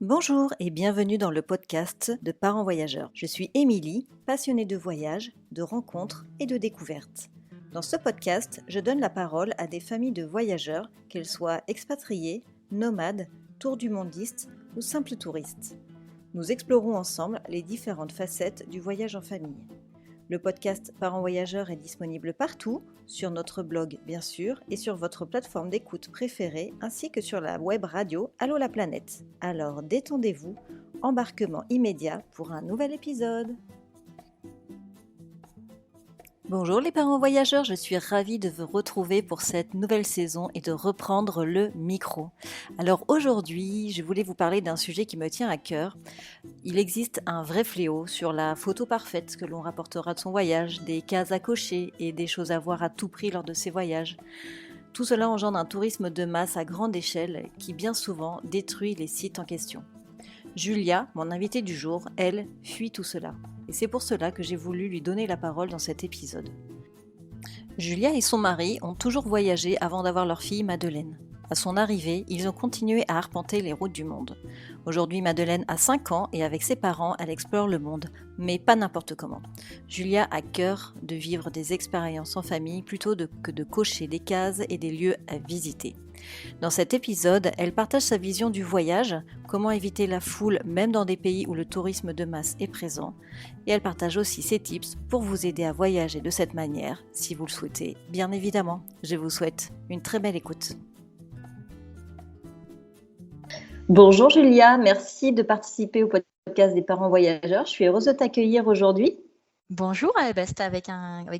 Bonjour et bienvenue dans le podcast de Parents Voyageurs. Je suis Émilie, passionnée de voyages, de rencontres et de découvertes. Dans ce podcast, je donne la parole à des familles de voyageurs, qu'elles soient expatriés, nomades, tour du mondistes ou simples touristes. Nous explorons ensemble les différentes facettes du voyage en famille. Le podcast Parents Voyageurs est disponible partout, sur notre blog bien sûr, et sur votre plateforme d'écoute préférée, ainsi que sur la web radio Allô la planète. Alors détendez-vous, embarquement immédiat pour un nouvel épisode. Bonjour les parents voyageurs, je suis ravie de vous retrouver pour cette nouvelle saison et de reprendre le micro. Alors aujourd'hui, je voulais vous parler d'un sujet qui me tient à cœur. Il existe un vrai fléau sur la photo parfaite que l'on rapportera de son voyage, des cases à cocher et des choses à voir à tout prix lors de ses voyages. Tout cela engendre un tourisme de masse à grande échelle qui bien souvent détruit les sites en question. Julia, mon invitée du jour, elle, fuit tout cela. Et c'est pour cela que j'ai voulu lui donner la parole dans cet épisode. Julia et son mari ont toujours voyagé avant d'avoir leur fille Madeleine. À son arrivée, ils ont continué à arpenter les routes du monde. Aujourd'hui, Madeleine a 5 ans et avec ses parents, elle explore le monde, mais pas n'importe comment. Julia a cœur de vivre des expériences en famille plutôt que de cocher des cases et des lieux à visiter. Dans cet épisode, elle partage sa vision du voyage, comment éviter la foule même dans des pays où le tourisme de masse est présent, et elle partage aussi ses tips pour vous aider à voyager de cette manière, si vous le souhaitez, bien évidemment. Je vous souhaite une très belle écoute. Bonjour Julia, merci de participer au podcast des parents voyageurs. Je suis heureuse de t'accueillir aujourd'hui. Bonjour, c'était avec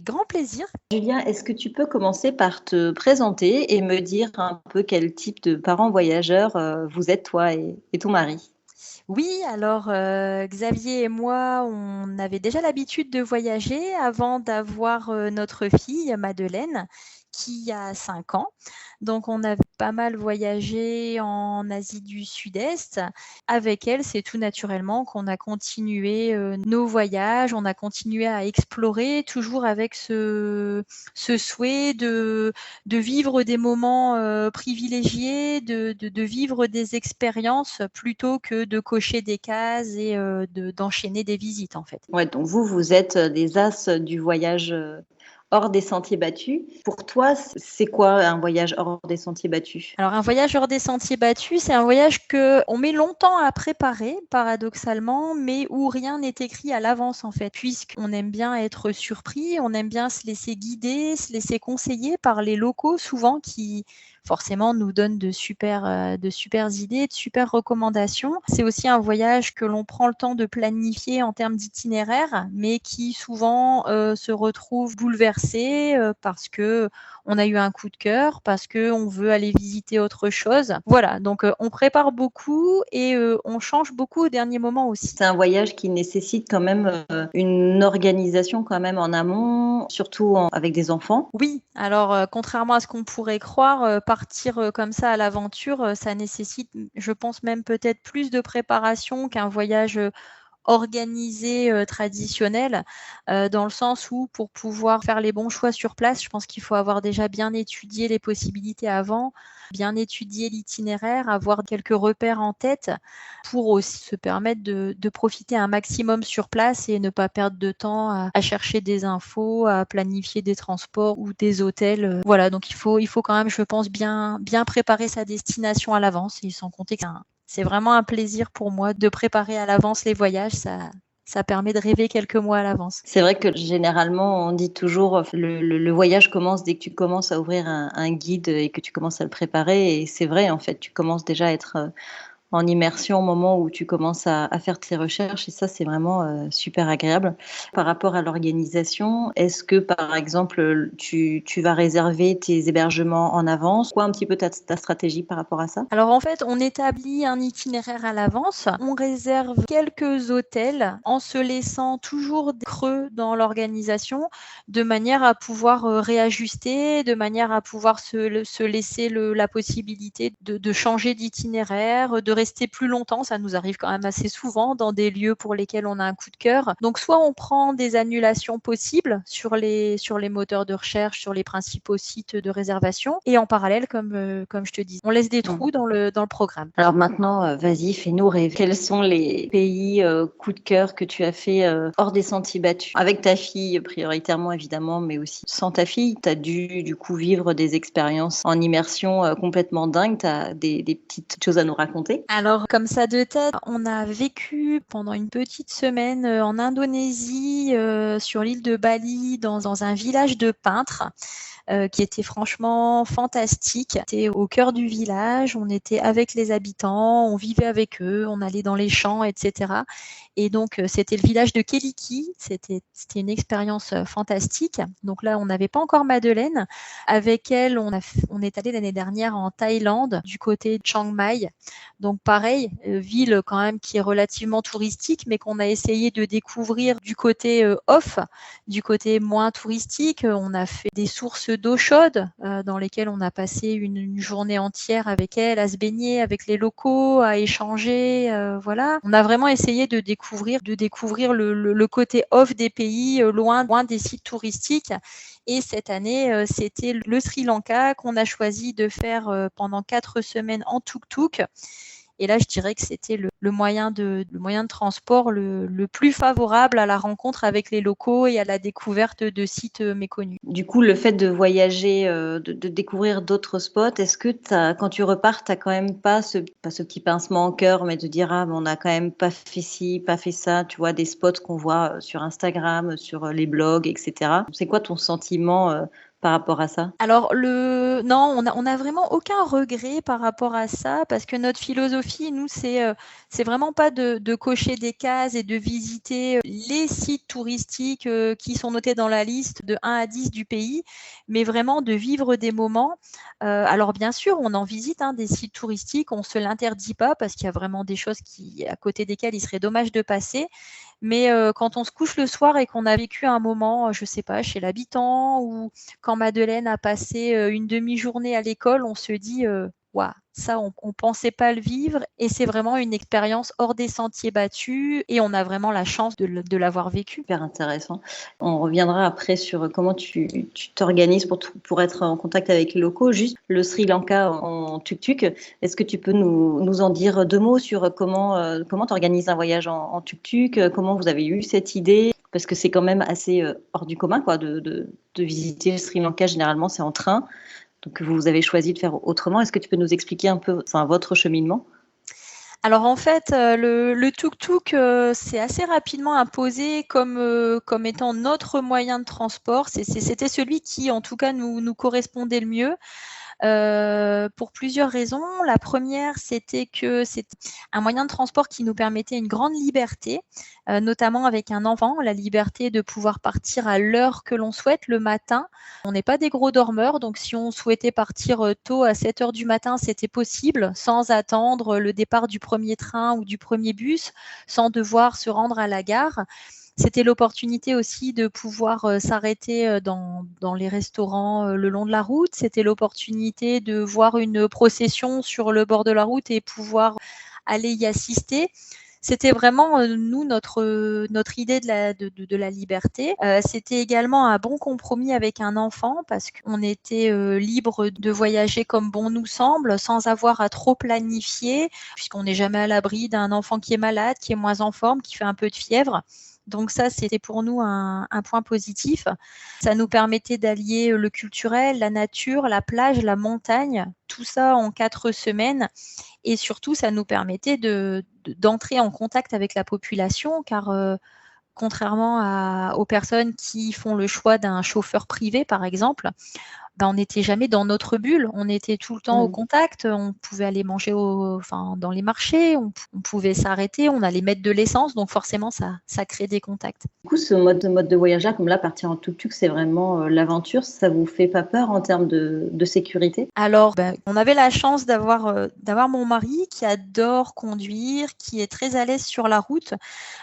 grand plaisir. Julia, est-ce que tu peux commencer par te présenter et me dire un peu quel type de parents voyageurs vous êtes toi et ton mari ? Oui, alors Xavier et moi, on avait déjà l'habitude de voyager avant d'avoir notre fille Madeleine qui a 5 ans. Donc on avait pas mal voyagé en Asie du Sud-Est. Avec elle, c'est tout naturellement qu'on a continué nos voyages, on a continué à explorer, toujours avec ce souhait de vivre des moments privilégiés, de vivre des expériences plutôt que de cocher des cases et d'enchaîner des visites en fait. Ouais, donc vous êtes des as du voyage hors des sentiers battus. Pour toi, c'est quoi un voyage hors des sentiers battus ? Alors un voyage hors des sentiers battus, c'est un voyage qu'on met longtemps à préparer, paradoxalement, mais où rien n'est écrit à l'avance en fait, puisqu'on aime bien être surpris, on aime bien se laisser guider, se laisser conseiller par les locaux souvent qui forcément nous donnent de super idées, de super recommandations. C'est aussi un voyage que l'on prend le temps de planifier en termes d'itinéraire, mais qui souvent se retrouve bouleversé parce que on a eu un coup de cœur, parce qu'on veut aller visiter autre chose. Voilà, donc on prépare beaucoup et on change beaucoup au dernier moment aussi. C'est un voyage qui nécessite quand même une organisation quand même en amont, surtout avec des enfants. Oui, alors contrairement à ce qu'on pourrait croire, partir comme ça à l'aventure, ça nécessite, je pense même peut-être plus de préparation qu'un voyage organisé traditionnel, dans le sens où pour pouvoir faire les bons choix sur place, je pense qu'il faut avoir déjà bien étudié les possibilités avant, bien étudier l'itinéraire, avoir quelques repères en tête pour aussi se permettre de profiter un maximum sur place et ne pas perdre de temps à chercher des infos, à planifier des transports ou des hôtels. Voilà, donc il faut quand même, je pense, bien préparer sa destination à l'avance, et sans compter que c'est vraiment un plaisir pour moi de préparer à l'avance les voyages. Ça permet de rêver quelques mois à l'avance. C'est vrai que généralement, on dit toujours le voyage commence dès que tu commences à ouvrir un guide et que tu commences à le préparer. Et c'est vrai, en fait, tu commences déjà à être en immersion au moment où tu commences à faire tes recherches, et ça c'est vraiment super agréable. Par rapport à l'organisation, est-ce que par exemple tu vas réserver tes hébergements en avance? Quoi un petit peu ta stratégie par rapport à ça? Alors en fait, on établit un itinéraire à l'avance, on réserve quelques hôtels en se laissant toujours des creux dans l'organisation, de manière à pouvoir réajuster, de manière à pouvoir se laisser la possibilité de changer d'itinéraire, de rester plus longtemps. Ça nous arrive quand même assez souvent dans des lieux pour lesquels on a un coup de cœur. Donc, soit on prend des annulations possibles sur les moteurs de recherche, sur les principaux sites de réservation, et en parallèle, comme je te dis, on laisse des trous dans le programme. Alors maintenant, vas-y, fais-nous rêver. Quels sont les pays coup de cœur que tu as fait hors des sentiers battus? Avec ta fille prioritairement évidemment, mais aussi sans ta fille. Tu as dû du coup vivre des expériences en immersion complètement dingues. Tu as des petites choses à nous raconter? Alors, comme ça de tête, on a vécu pendant une petite semaine en Indonésie, sur l'île de Bali, dans un village de peintres. Qui était franchement fantastique. On était au cœur du village, on était avec les habitants, on vivait avec eux, on allait dans les champs, etc. Et donc, c'était le village de Keliki. C'était une expérience fantastique. Donc là, on n'avait pas encore Madeleine. Avec elle, on est allé l'année dernière en Thaïlande, du côté de Chiang Mai. Donc pareil, ville quand même qui est relativement touristique, mais qu'on a essayé de découvrir du côté off, du côté moins touristique. On a fait des sources d'eau chaude dans lesquelles on a passé une journée entière avec elle, à se baigner avec les locaux, à échanger. Voilà. On a vraiment essayé de découvrir le côté off des pays, loin des sites touristiques. Et cette année, c'était le Sri Lanka qu'on a choisi de faire pendant 4 semaines en tuk-tuk. Et là, je dirais que c'était le moyen de transport le plus favorable à la rencontre avec les locaux et à la découverte de sites méconnus. Du coup, le fait de voyager, de découvrir d'autres spots, est-ce que quand tu repars, tu n'as quand même pas ce petit pincement au cœur, mais de dire, ah, mais on n'a quand même pas fait ci, pas fait ça, tu vois, des spots qu'on voit sur Instagram, sur les blogs, etc. C'est quoi ton sentiment par rapport à ça? Alors non, on a vraiment aucun regret par rapport à ça, parce que notre philosophie, nous, c'est vraiment pas de cocher des cases et de visiter les sites touristiques qui sont notés dans la liste de 1 à 10 du pays, mais vraiment de vivre des moments. Alors bien sûr, on en visite des sites touristiques, on se l'interdit pas parce qu'il y a vraiment des choses à côté desquelles il serait dommage de passer. Mais quand on se couche le soir et qu'on a vécu un moment, je sais pas, chez l'habitant, ou quand Madeleine a passé une demi-journée à l'école, on se dit waouh, ça on pensait pas le vivre, et c'est vraiment une expérience hors des sentiers battus, et on a vraiment la chance de l'avoir vécu. Super intéressant. On reviendra après sur comment tu t'organises pour être en contact avec les locaux. Juste le Sri Lanka en tuk-tuk, est-ce que tu peux nous en dire 2 mots sur comment tu organises un voyage en tuk-tuk, comment vous avez eu cette idée? Parce que c'est quand même assez hors du commun quoi, de visiter le Sri Lanka. Généralement, c'est en train. Donc, vous avez choisi de faire autrement. Est-ce que tu peux nous expliquer un peu votre cheminement? Alors en fait, le tuk-tuk s'est assez rapidement imposé comme étant notre moyen de transport. C'était celui qui, en tout cas, nous correspondait le mieux. Pour plusieurs raisons. La première, c'était que c'est un moyen de transport qui nous permettait une grande liberté, notamment avec un enfant, la liberté de pouvoir partir à l'heure que l'on souhaite le matin. On n'est pas des gros dormeurs, donc si on souhaitait partir tôt à 7 heures du matin, c'était possible, sans attendre le départ du premier train ou du premier bus, sans devoir se rendre à la gare. C'était l'opportunité aussi de pouvoir s'arrêter dans les restaurants le long de la route. C'était l'opportunité de voir une procession sur le bord de la route et pouvoir aller y assister. C'était vraiment, nous, notre idée de la liberté. C'était également un bon compromis avec un enfant, parce qu'on était libre de voyager comme bon nous semble, sans avoir à trop planifier, puisqu'on n'est jamais à l'abri d'un enfant qui est malade, qui est moins en forme, qui fait un peu de fièvre. Donc ça, c'était pour nous un point positif. Ça nous permettait d'allier le culturel, la nature, la plage, la montagne, tout ça en 4 semaines. Et surtout, ça nous permettait d'entrer en contact avec la population, car contrairement aux personnes qui font le choix d'un chauffeur privé, par exemple, on n'était jamais dans notre bulle, on était tout le temps au contact, on pouvait aller manger dans les marchés, on pouvait s'arrêter, on allait mettre de l'essence, donc forcément ça crée des contacts. Du coup, ce mode de voyage-là, comme là, partir en tuk-tuk, c'est vraiment l'aventure. Ça vous fait pas peur en termes de sécurité? Alors, on avait la chance d'avoir mon mari qui adore conduire, qui est très à l'aise sur la route,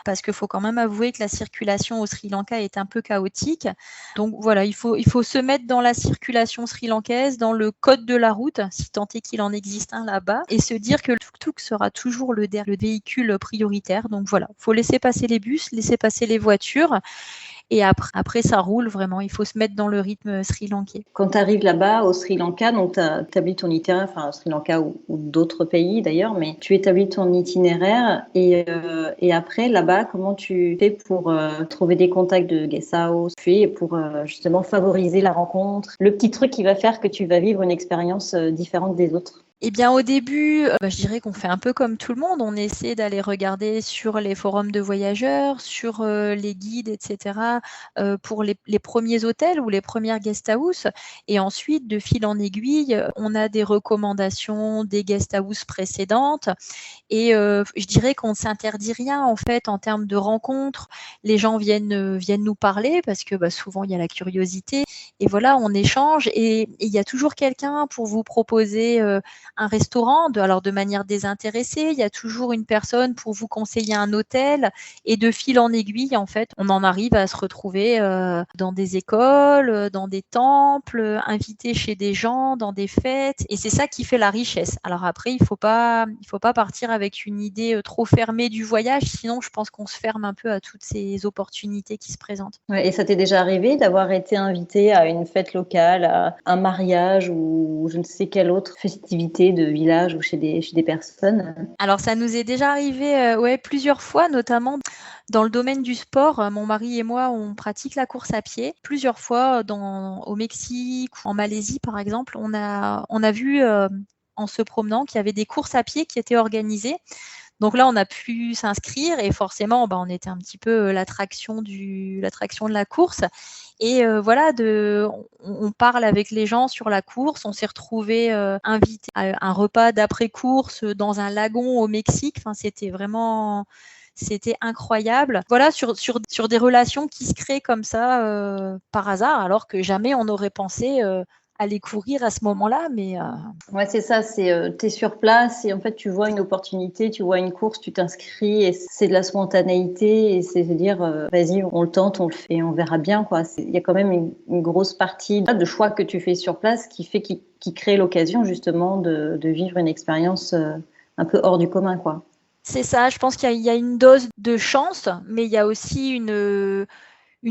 parce qu'il faut quand même avouer que la circulation au Sri Lanka est un peu chaotique. Donc voilà, il faut se mettre dans la circulation population sri-lankaise, dans le code de la route, si tant est qu'il en existe un là-bas, et se dire que le tuk-tuk sera toujours le véhicule prioritaire. Donc voilà, il faut laisser passer les bus, laisser passer les voitures. Et après, ça roule vraiment. Il faut se mettre dans le rythme sri-lankais. Quand tu arrives là-bas au Sri Lanka, donc tu établis ton itinéraire, enfin au Sri Lanka ou d'autres pays d'ailleurs, mais tu établis ton itinéraire et après là-bas, comment tu fais pour trouver des contacts de guest house, pour justement favoriser la rencontre, le petit truc qui va faire que tu vas vivre une expérience différente des autres? Eh bien, au début, je dirais qu'on fait un peu comme tout le monde. On essaie d'aller regarder sur les forums de voyageurs, sur les guides, etc., pour les premiers hôtels ou les premières guest house. Et ensuite, de fil en aiguille, on a des recommandations des guest house précédentes. Et je dirais qu'on ne s'interdit rien, en fait, en termes de rencontres. Les gens viennent nous parler parce que souvent, il y a la curiosité. Et voilà, on échange. Et il y a toujours quelqu'un pour vous proposer un restaurant, de manière désintéressée. Il y a toujours une personne pour vous conseiller un hôtel. Et de fil en aiguille, en fait, on en arrive à se retrouver dans des écoles, dans des temples, invités chez des gens, dans des fêtes. Et c'est ça qui fait la richesse. Alors après, il faut pas partir avec une idée trop fermée du voyage. Sinon, je pense qu'on se ferme un peu à toutes ces opportunités qui se présentent. Ouais, et ça t'est déjà arrivé d'avoir été invité à une fête locale, à un mariage ou je ne sais quelle autre festivité de village ou chez des personnes? Alors, ça nous est déjà arrivé plusieurs fois, notamment dans le domaine du sport. Mon mari et moi, on pratique la course à pied. Plusieurs fois au Mexique ou en Malaisie, par exemple, on a vu en se promenant qu'il y avait des courses à pied qui étaient organisées. Donc là, on a pu s'inscrire et forcément, on était un petit peu l'attraction de la course. Et voilà, on parle avec les gens sur la course. On s'est retrouvés invités à un repas d'après-course dans un lagon au Mexique. Enfin, c'était incroyable. Voilà, sur des relations qui se créent comme ça par hasard, alors que jamais on n'aurait pensé aller courir à ce moment-là. Mais Ouais, c'est ça, t'es sur place et en fait tu vois une opportunité, tu vois une course, tu t'inscris et c'est de la spontanéité et c'est de dire vas-y, on le tente, on le fait, on verra bien quoi. Il y a quand même une grosse partie de choix que tu fais sur place qui crée l'occasion justement de vivre une expérience un peu hors du commun quoi. C'est ça, je pense qu'il y a une dose de chance, mais il y a aussi une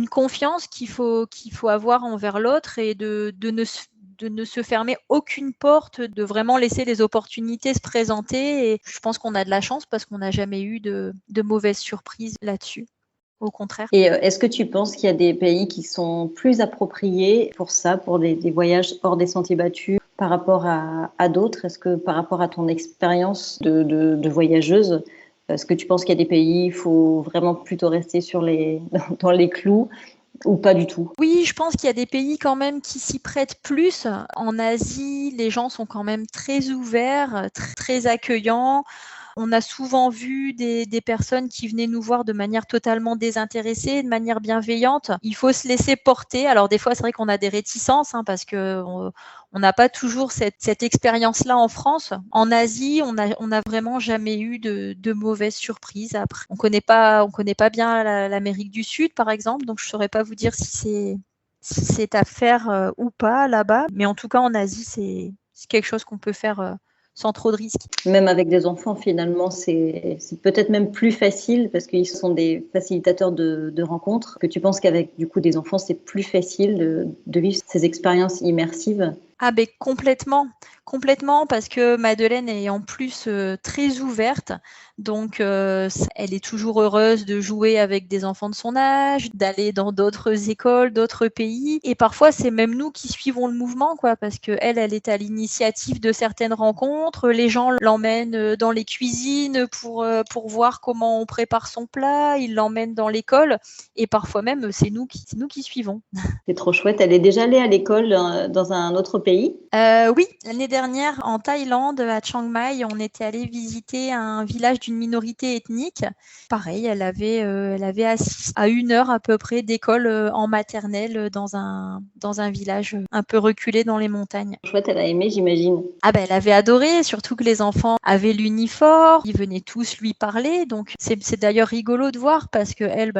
confiance qu'il faut avoir envers l'autre et de ne se fermer aucune porte, de vraiment laisser les opportunités se présenter. Et je pense qu'on a de la chance parce qu'on n'a jamais eu de mauvaises surprises là-dessus. Au contraire. Et est-ce que tu penses qu'il y a des pays qui sont plus appropriés pour ça, pour des voyages hors des sentiers battus par rapport à d'autres? Est-ce que par rapport à ton expérience de voyageuse, est-ce que tu penses qu'il y a des pays où il faut vraiment plutôt rester dans les clous ou pas du tout? Oui, je pense qu'il y a des pays quand même qui s'y prêtent plus. En Asie, les gens sont quand même très ouverts, très accueillants. On a souvent vu des personnes qui venaient nous voir de manière totalement désintéressée, de manière bienveillante. Il faut se laisser porter. Alors des fois, c'est vrai qu'on a des réticences parce que on n'a pas toujours cette expérience-là en France. En Asie, on a vraiment jamais eu de mauvaises surprises. Après, on connaît pas bien l'Amérique du Sud, par exemple, donc je saurais pas vous dire si c'est à faire ou pas là-bas. Mais en tout cas, en Asie, c'est quelque chose qu'on peut faire sans trop de risques. Même avec des enfants, finalement, c'est peut-être même plus facile parce qu'ils sont des facilitateurs de rencontres. Que tu penses qu'avec du coup des enfants, c'est plus facile de vivre ces expériences immersives? Ah ben complètement parce que Madeleine est en plus très ouverte, donc elle est toujours heureuse de jouer avec des enfants de son âge, d'aller dans d'autres écoles, d'autres pays, et parfois c'est même nous qui suivons le mouvement quoi, parce que elle est à l'initiative de certaines rencontres, les gens l'emmènent dans les cuisines pour voir comment on prépare son plat, ils l'emmènent dans l'école, et parfois même c'est nous qui suivons. C'est trop chouette. Elle est déjà allée à l'école dans un autre pays? Oui, l'année dernière dernière, en Thaïlande, à Chiang Mai, on était allé visiter un village d'une minorité ethnique. Pareil, elle avait assisté à 1 heure à peu près d'école en maternelle dans un village un peu reculé dans les montagnes. Chouette, elle a aimé, j'imagine. Ah ben, elle avait adoré, surtout que les enfants avaient l'uniforme, ils venaient tous lui parler. Donc c'est d'ailleurs rigolo de voir parce que elle,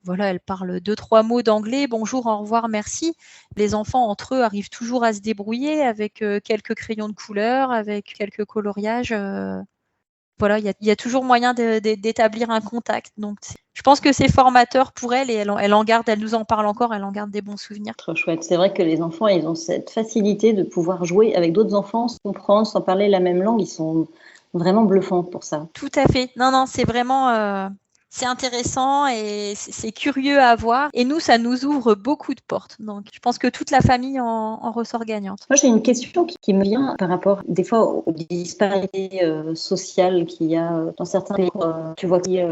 voilà, elle parle 2-3 mots d'anglais, bonjour, au revoir, merci. Les enfants entre eux arrivent toujours à se débrouiller avec quelques crayons de couleur, avec quelques coloriages. Voilà, il y a toujours moyen d'établir un contact. Donc je pense que c'est formateur pour elle et elle nous en parle encore, elle en garde des bons souvenirs. Trop chouette. C'est vrai que les enfants, ils ont cette facilité de pouvoir jouer avec d'autres enfants, se comprendre, sans parler la même langue. Ils sont vraiment bluffants pour ça. Tout à fait. Non, c'est vraiment c'est intéressant et c'est curieux à voir. Et nous, ça nous ouvre beaucoup de portes. Donc, je pense que toute la famille en ressort gagnante. Moi, j'ai une question qui me vient par rapport, des fois, aux disparités sociales qu'il y a dans certains pays. Tu vois qui est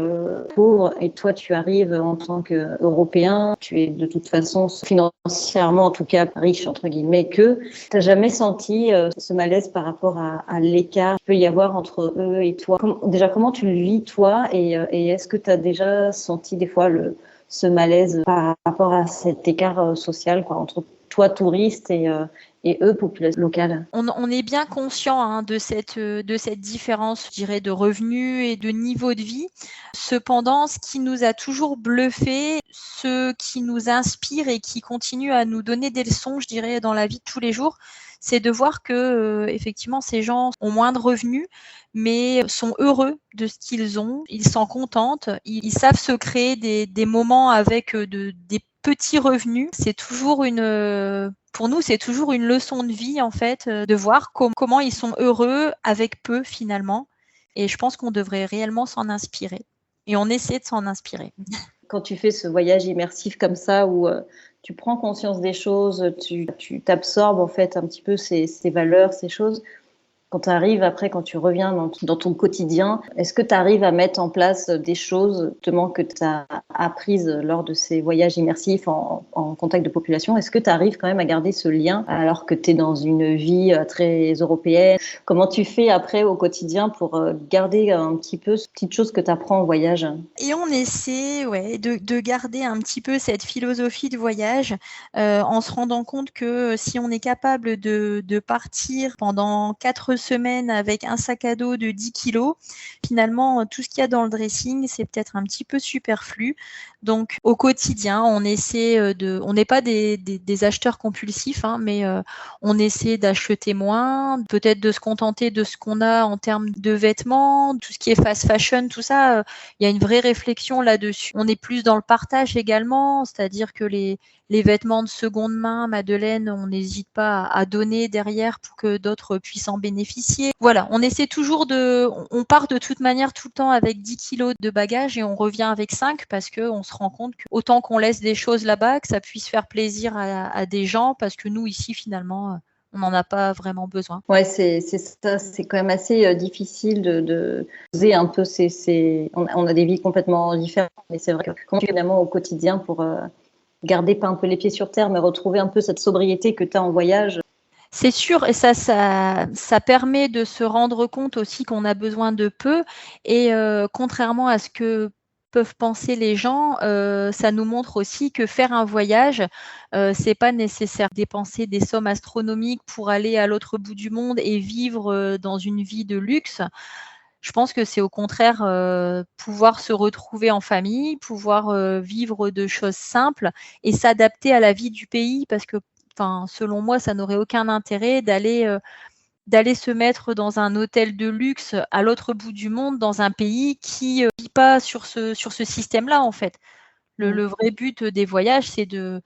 pauvre et toi, tu arrives en tant qu'Européen. Tu es de toute façon, financièrement, en tout cas, riche, entre guillemets, que tu n'as jamais senti ce malaise par rapport à l'écart qu'il peut y avoir entre eux et toi. Déjà, comment tu le vis, toi, et est-ce que tu as déjà senti des fois ce malaise par rapport à cet écart social, quoi, entre toi, touriste, et eux, population locale? On est bien conscient de cette différence, je dirais, de revenus et de niveau de vie. Cependant, ce qui nous a toujours bluffé, ce qui nous inspire et qui continue à nous donner des leçons, je dirais, dans la vie de tous les jours, c'est de voir que effectivement ces gens ont moins de revenus, mais sont heureux de ce qu'ils ont, ils s'en contentent, ils savent se créer des moments avec des petits revenus. C'est toujours pour nous, c'est toujours une leçon de vie en fait, de voir comment ils sont heureux avec peu finalement. Et je pense qu'on devrait réellement s'en inspirer. Et on essaie de s'en inspirer. Quand tu fais ce voyage immersif comme ça, où tu prends conscience des choses, tu t'absorbes en fait un petit peu ces valeurs, ces choses. Quand tu arrives après, quand tu reviens dans ton quotidien, est-ce que tu arrives à mettre en place des choses justement que tu as apprises lors de ces voyages immersifs en contact de population? Est-ce que tu arrives quand même à garder ce lien alors que tu es dans une vie très européenne? Comment tu fais après au quotidien pour garder un petit peu ces petites choses que tu apprends en voyage? Et on essaie de garder un petit peu cette philosophie de voyage en se rendant compte que si on est capable de partir pendant 4 semaines avec un sac à dos de 10 kilos, finalement, tout ce qu'il y a dans le dressing, c'est peut-être un petit peu superflu. Donc, au quotidien, on essaie on n'est pas des acheteurs compulsifs, mais on essaie d'acheter moins, peut-être de se contenter de ce qu'on a en termes de vêtements, tout ce qui est fast fashion, tout ça. Il y a une vraie réflexion là-dessus. On est plus dans le partage également, c'est-à-dire que les vêtements de seconde main, Madeleine, on n'hésite pas à donner derrière pour que d'autres puissent en bénéficier. Voilà, on essaie toujours on part de toute manière tout le temps avec 10 kilos de bagages et on revient avec 5 parce qu'on se rend compte qu'autant qu'on laisse des choses là-bas, que ça puisse faire plaisir à des gens parce que nous ici finalement, on n'en a pas vraiment besoin. Ouais, c'est ça, c'est quand même assez difficile de poser un peu on a des vies complètement différentes, mais c'est vrai que comment tu fais vraiment au quotidien pour garder pas un peu les pieds sur terre, mais retrouver un peu cette sobriété que tu as en voyage? C'est sûr, et ça permet de se rendre compte aussi qu'on a besoin de peu. Et contrairement à ce que peuvent penser les gens, ça nous montre aussi que faire un voyage, c'est pas nécessaire de dépenser des sommes astronomiques pour aller à l'autre bout du monde et vivre dans une vie de luxe. Je pense que c'est au contraire pouvoir se retrouver en famille, pouvoir vivre de choses simples et s'adapter à la vie du pays parce que selon moi, ça n'aurait aucun intérêt d'aller se mettre dans un hôtel de luxe à l'autre bout du monde, dans un pays qui ne vit pas sur ce système-là, en fait. Le vrai but des voyages, c'est de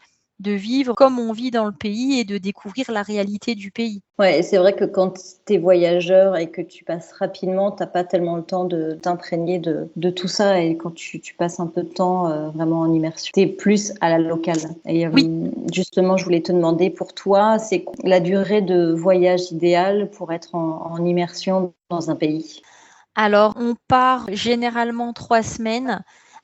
vivre comme on vit dans le pays et de découvrir la réalité du pays. Ouais, c'est vrai que quand tu es voyageur et que tu passes rapidement, tu n'as pas tellement le temps de t'imprégner de tout ça. Et quand tu passes un peu de temps vraiment en immersion, tu es plus à la locale. Et Oui. Justement, je voulais te demander pour toi, c'est la durée de voyage idéale pour être en immersion dans un pays? Alors, on part généralement 3 semaines.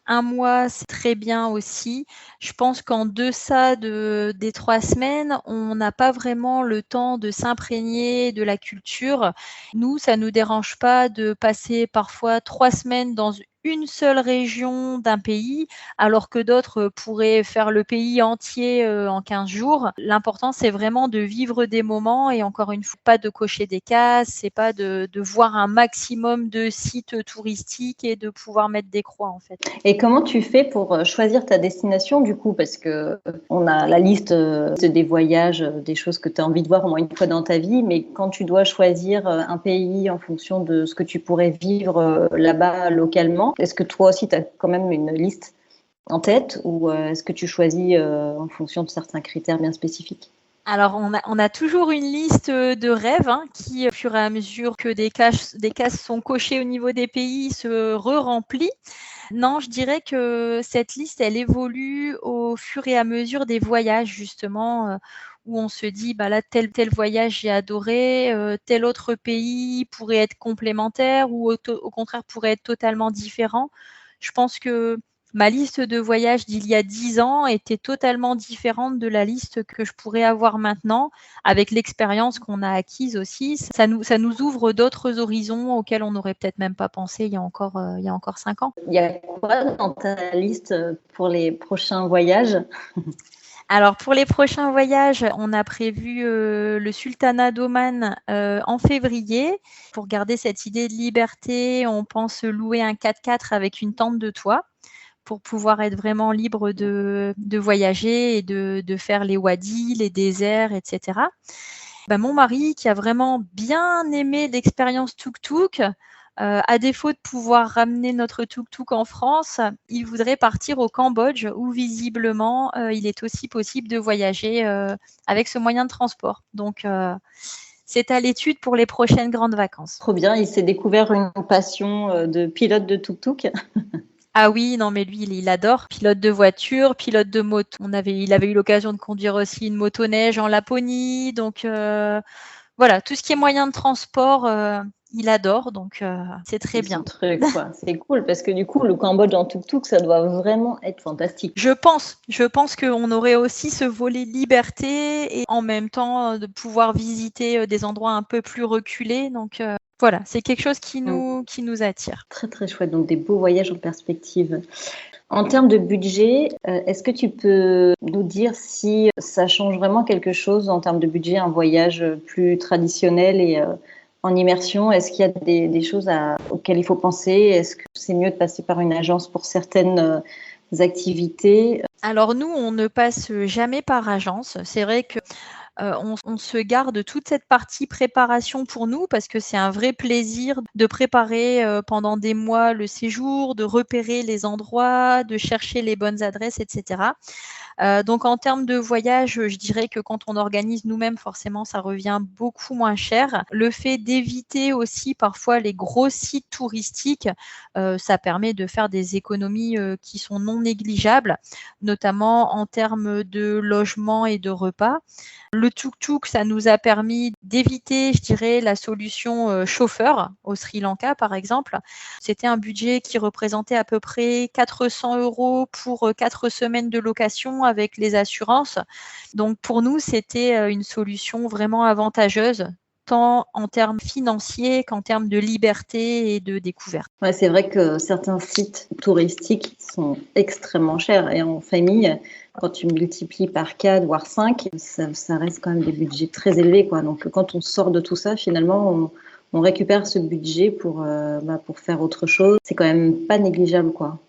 un mois, c'est très bien aussi. Je pense qu'en deçà des 3 semaines, on n'a pas vraiment le temps de s'imprégner de la culture. Nous, ça ne nous dérange pas de passer parfois 3 semaines dans une seule région d'un pays, alors que d'autres pourraient faire le pays entier en 15 jours. L'important, c'est vraiment de vivre des moments et encore une fois, pas de cocher des cases, c'est pas de voir un maximum de sites touristiques et de pouvoir mettre des croix en fait. Et comment tu fais pour choisir ta destination du coup? Parce que on a la liste des voyages, des choses que tu as envie de voir au moins une fois dans ta vie, mais quand tu dois choisir un pays en fonction de ce que tu pourrais vivre là-bas localement, est-ce que toi aussi tu as quand même une liste en tête ou est-ce que tu choisis en fonction de certains critères bien spécifiques? Alors, on a toujours une liste de rêves qui, au fur et à mesure que des cases sont cochées au niveau des pays, se re-remplit. Non, je dirais que cette liste, elle évolue au fur et à mesure des voyages, justement, où on se dit, bah là, tel voyage, j'ai adoré, tel autre pays pourrait être complémentaire ou au contraire pourrait être totalement différent. Je pense que ma liste de voyages d'il y a 10 ans était totalement différente de la liste que je pourrais avoir maintenant, avec l'expérience qu'on a acquise aussi. Ça nous ouvre d'autres horizons auxquels on n'aurait peut-être même pas pensé il y a encore 5 ans. Il y a quoi dans ta liste pour les prochains voyages? Alors pour les prochains voyages, on a prévu le Sultanat d'Oman en février. Pour garder cette idée de liberté, on pense louer un 4x4 avec une tente de toit, pour pouvoir être vraiment libre de voyager et de faire les wadis, les déserts, etc. Mon mari, qui a vraiment bien aimé l'expérience tuk-tuk, à défaut de pouvoir ramener notre tuk-tuk en France, il voudrait partir au Cambodge où visiblement il est aussi possible de voyager avec ce moyen de transport. Donc c'est à l'étude pour les prochaines grandes vacances. Trop bien, il s'est découvert une passion de pilote de tuk-tuk. Ah oui, non, mais lui, il adore. Pilote de voiture, pilote de moto. Il avait eu l'occasion de conduire aussi une motoneige en Laponie. Donc, voilà, tout ce qui est moyen de transport, il adore. Donc, c'est très bien. Truc, quoi. C'est cool parce que du coup, le Cambodge en tuk-tuk, ça doit vraiment être fantastique. Je pense qu'on aurait aussi ce volet liberté et en même temps de pouvoir visiter des endroits un peu plus reculés. Donc, voilà, c'est quelque chose qui nous attire. Très, très chouette. Donc, des beaux voyages en perspective. En termes de budget, est-ce que tu peux nous dire si ça change vraiment quelque chose en termes de budget, un voyage plus traditionnel et en immersion? Est-ce qu'il y a des choses auxquelles il faut penser? Est-ce que c'est mieux de passer par une agence pour certaines activités? Alors nous, on ne passe jamais par agence. C'est vrai que on se garde toute cette partie préparation pour nous parce que c'est un vrai plaisir de préparer pendant des mois le séjour, de repérer les endroits, de chercher les bonnes adresses, etc. Donc en termes de voyage, je dirais que quand on organise nous-mêmes, forcément, ça revient beaucoup moins cher. Le fait d'éviter aussi parfois les gros sites touristiques, ça permet de faire des économies qui sont non négligeables, notamment en termes de logement et de repas. Le tuk-tuk, ça nous a permis d'éviter, je dirais, la solution chauffeur au Sri Lanka, par exemple. C'était un budget qui représentait à peu près 400 € pour 4 semaines de location avec les assurances. Donc, pour nous, c'était une solution vraiment avantageuse, tant en termes financiers qu'en termes de liberté et de découverte. Ouais, c'est vrai que certains sites touristiques sont extrêmement chers et en famille, quand tu multiplies par 4 voire 5, ça reste quand même des budgets très élevés, quoi. Donc quand on sort de tout ça, finalement, on récupère ce budget pour faire autre chose. C'est quand même pas négligeable, quoi.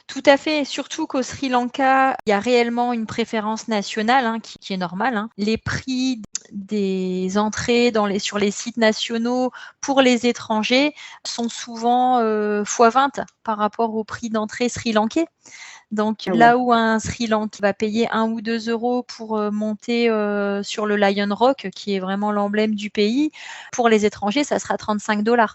Tout à fait, surtout qu'au Sri Lanka, il y a réellement une préférence nationale qui est normale. Les prix des entrées sur les sites nationaux pour les étrangers sont souvent x20 par rapport au prix d'entrée sri-lankais. Donc Ah ouais. là où un Sri Lankais va payer 1 ou 2 euros pour monter sur le Lion Rock, qui est vraiment l'emblème du pays, pour les étrangers, ça sera 35 $.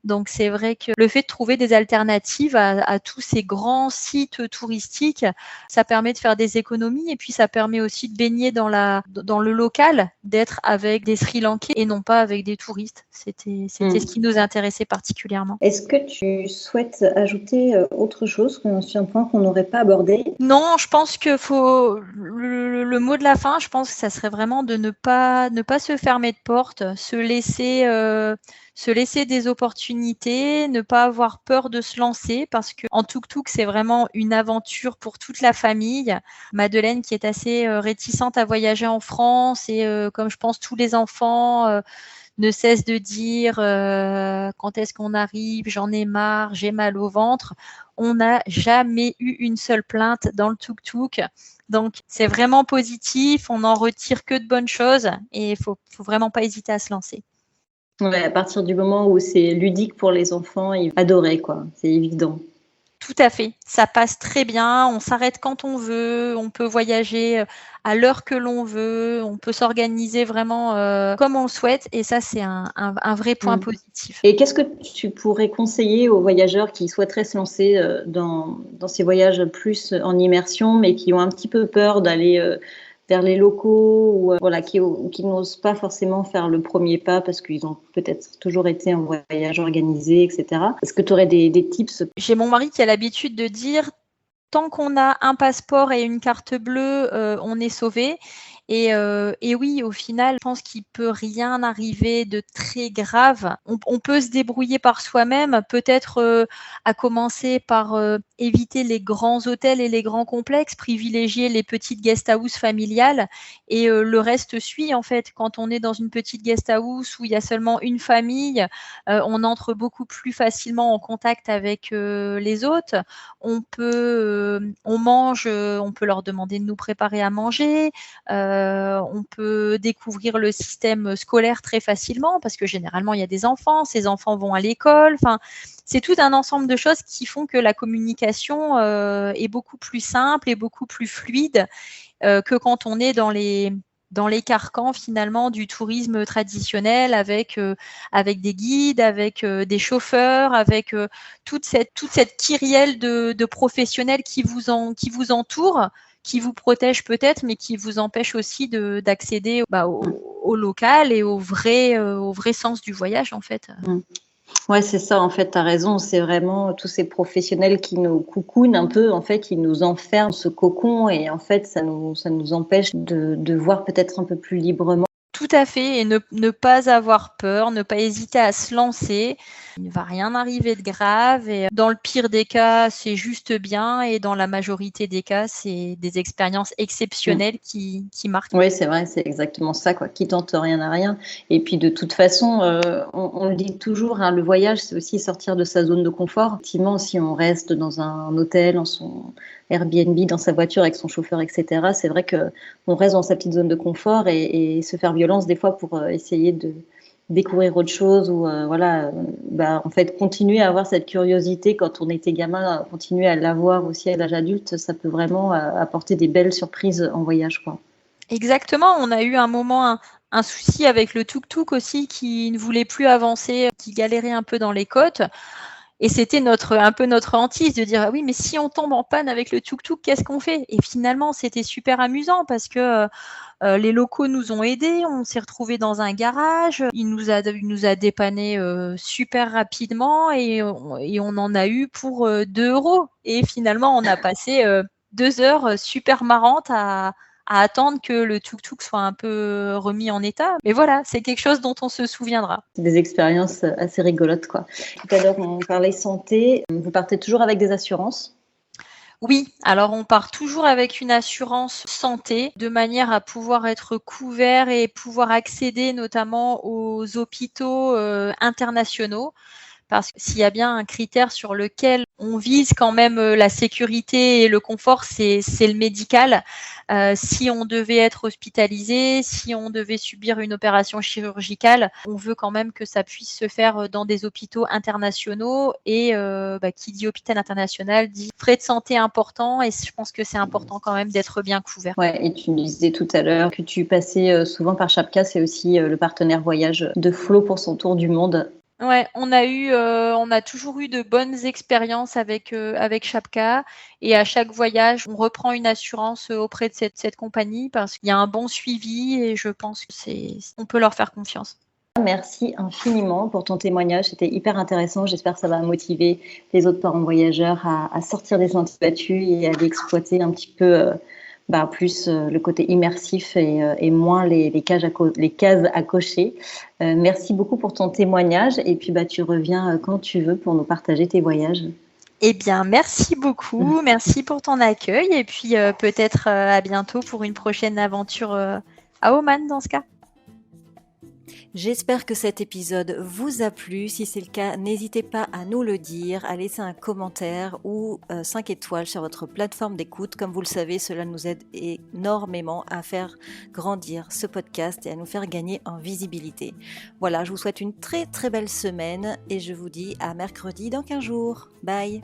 Donc c'est vrai que le fait de trouver des alternatives à tous ces grands sites touristiques, ça permet de faire des économies et puis ça permet aussi de baigner dans le local, d'être avec des Sri Lankais et non pas avec des touristes. C'était ce qui nous intéressait particulièrement. Est-ce que tu souhaites ajouter autre chose sur un point qu'on n'aurait pas abordé? Non, je pense que faut le mot de la fin, je pense que ça serait vraiment de ne pas se fermer de porte, se laisser des opportunités, ne pas avoir peur de se lancer parce que en tuk-tuk, c'est vraiment une aventure pour toute la famille. Madeleine qui est assez réticente à voyager en France et comme je pense tous les enfants ne cesse de dire quand est-ce qu'on arrive, j'en ai marre, j'ai mal au ventre. On n'a jamais eu une seule plainte dans le tuk-tuk. Donc, c'est vraiment positif, on n'en retire que de bonnes choses et il faut vraiment pas hésiter à se lancer. Ouais, à partir du moment où c'est ludique pour les enfants, ils adoraient, quoi. C'est évident. Tout à fait, ça passe très bien, on s'arrête quand on veut, on peut voyager à l'heure que l'on veut, on peut s'organiser vraiment comme on le souhaite et ça c'est un vrai point positif. Et qu'est-ce que tu pourrais conseiller aux voyageurs qui souhaiteraient se lancer dans ces voyages plus en immersion mais qui ont un petit peu peur d'aller vers les locaux ou voilà, qui n'osent pas forcément faire le premier pas parce qu'ils ont peut-être toujours été en voyage organisé, etc. Est-ce que tu aurais des tips? J'ai mon mari qui a l'habitude de dire tant qu'on a un passeport et une carte bleue, on est sauvé. Et oui, au final, je pense qu'il peut rien arriver de très grave. On peut se débrouiller par soi-même, peut-être à commencer par éviter les grands hôtels et les grands complexes, privilégier les petites guest house familiales et le reste suit en fait. Quand on est dans une petite guest house où il y a seulement une famille, on entre beaucoup plus facilement en contact avec les hôtes. On mange, on peut leur demander de nous préparer à manger. On peut découvrir le système scolaire très facilement parce que généralement, il y a des enfants, ces enfants vont à l'école. Enfin, c'est tout un ensemble de choses qui font que la communication est beaucoup plus simple et beaucoup plus fluide que quand on est dans les carcans finalement du tourisme traditionnel avec des guides, avec des chauffeurs, avec toute cette kyrielle de professionnels qui vous entourent, qui vous protègent peut-être, mais qui vous empêchent aussi d'accéder au local et au vrai sens du voyage en fait. Ouais, c'est ça, en fait, tu as raison. C'est vraiment tous ces professionnels qui nous coucounent un peu, en fait, qui nous enferment dans ce cocon et en fait, ça nous empêche de voir peut-être un peu plus librement. Tout à fait, et ne pas avoir peur, ne pas hésiter à se lancer. Il ne va rien arriver de grave et dans le pire des cas, c'est juste bien et dans la majorité des cas, c'est des expériences exceptionnelles qui marquent. Oui, c'est vrai, c'est exactement ça, quoi. Qui tente rien à rien. Et puis de toute façon, on le dit toujours, hein, le voyage, c'est aussi sortir de sa zone de confort. Effectivement, si on reste dans un hôtel, dans son Airbnb, dans sa voiture avec son chauffeur, etc., c'est vrai qu'on reste dans sa petite zone de confort et se faire violence des fois pour essayer de découvrir autre chose ou en fait continuer à avoir cette curiosité quand on était gamin, continuer à l'avoir aussi à l'âge adulte, ça peut vraiment apporter des belles surprises en voyage, quoi. Exactement, on a eu un moment un souci avec le tuk-tuk aussi qui ne voulait plus avancer, qui galérait un peu dans les côtes. Et c'était un peu notre hantise de dire ah oui, mais si on tombe en panne avec le tuk-tuk, qu'est-ce qu'on fait? Et finalement, c'était super amusant parce que les locaux nous ont aidés, on s'est retrouvés dans un garage, il nous a dépanné super rapidement et on en a eu pour 2 €. Et finalement, on a passé 2 heures super marrantes à attendre que le tuk-tuk soit un peu remis en état. Mais voilà, c'est quelque chose dont on se souviendra. C'est des expériences assez rigolotes, quoi. Tout à l'heure, on parlait santé. Vous partez toujours avec des assurances? Oui, alors on part toujours avec une assurance santé de manière à pouvoir être couvert et pouvoir accéder notamment aux hôpitaux internationaux. parce que s'il y a bien un critère sur lequel on vise quand même la sécurité et le confort, c'est le médical. Si on devait être hospitalisé, si on devait subir une opération chirurgicale, on veut quand même que ça puisse se faire dans des hôpitaux internationaux et qui dit hôpital international dit frais de santé importants et je pense que c'est important quand même d'être bien couvert. Ouais, et tu me disais tout à l'heure que tu passais souvent par Chapka, c'est aussi le partenaire voyage de Flo pour son tour du monde. Ouais, on a toujours eu de bonnes expériences avec Chapka et à chaque voyage, on reprend une assurance auprès de cette compagnie parce qu'il y a un bon suivi et je pense que on peut leur faire confiance. Merci infiniment pour ton témoignage, c'était hyper intéressant. J'espère que ça va motiver les autres parents voyageurs à sortir des sentiers battus et à aller exploiter un petit peu plus le côté immersif et moins les cases à cocher. Merci beaucoup pour ton témoignage et puis tu reviens quand tu veux pour nous partager tes voyages. Eh bien, merci beaucoup, merci pour ton accueil et puis peut-être à bientôt pour une prochaine aventure à Oman dans ce cas. J'espère que cet épisode vous a plu. Si c'est le cas, n'hésitez pas à nous le dire, à laisser un commentaire ou 5 étoiles sur votre plateforme d'écoute. Comme vous le savez, cela nous aide énormément à faire grandir ce podcast et à nous faire gagner en visibilité. Voilà, je vous souhaite une très très belle semaine et je vous dis à mercredi dans 15 jours. Bye!